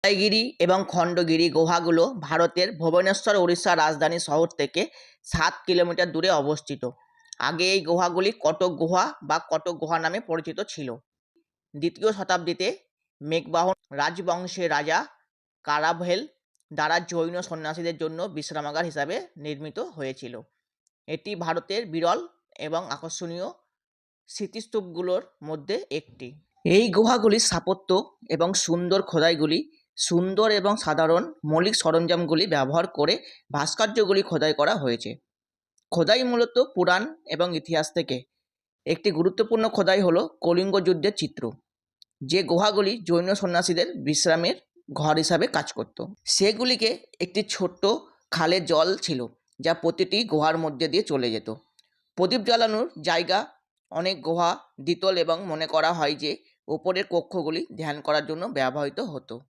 উদয়গিরি এবং খণ্ডগিরি গুহাগুলো ভারতের ভুবনেশ্বর উড়িষ্যার রাজধানী শহর থেকে 7 কিলোমিটার দূরে অবস্থিত। আগে এই গুহাগুলি কটক গুহা বা কটক গুহা নামে পরিচিত ছিল। দ্বিতীয় শতাব্দীতে মেঘবাহন রাজবংশের রাজা কারাভেল দ্বারা জৈন সন্ন্যাসীদের জন্য বিশ্রামাগার হিসাবে নির্মিত হয়েছিল। এটি ভারতের বিরল এবং আকর্ষণীয় স্মৃতিস্তূপগুলোর মধ্যে একটি। এই গুহাগুলির স্থাপত্য এবং সুন্দর খোদাইগুলি সুন্দর এবং সাধারণ মৌলিক সরঞ্জামগুলি ব্যবহার করে ভাস্কর্যগুলি খোদাই করা হয়েছে। খোদাই মূলত পুরাণ এবং ইতিহাস থেকে। একটি গুরুত্বপূর্ণ খোদাই হলো কলিঙ্গ যুদ্ধের চিত্র, যে গুহাগুলি জৈন সন্ন্যাসীদের বিশ্রামের ঘর হিসাবে কাজ করত। সেগুলিকে একটি ছোট্ট খালের জল ছিল, যা প্রতিটি গুহার মধ্যে দিয়ে চলে যেত। প্রদীপ জ্বালানোর জায়গা অনেক গুহা দ্বিতল এবং মনে করা হয় যে উপরের কক্ষগুলি ধ্যান করার জন্য ব্যবহৃত হতো।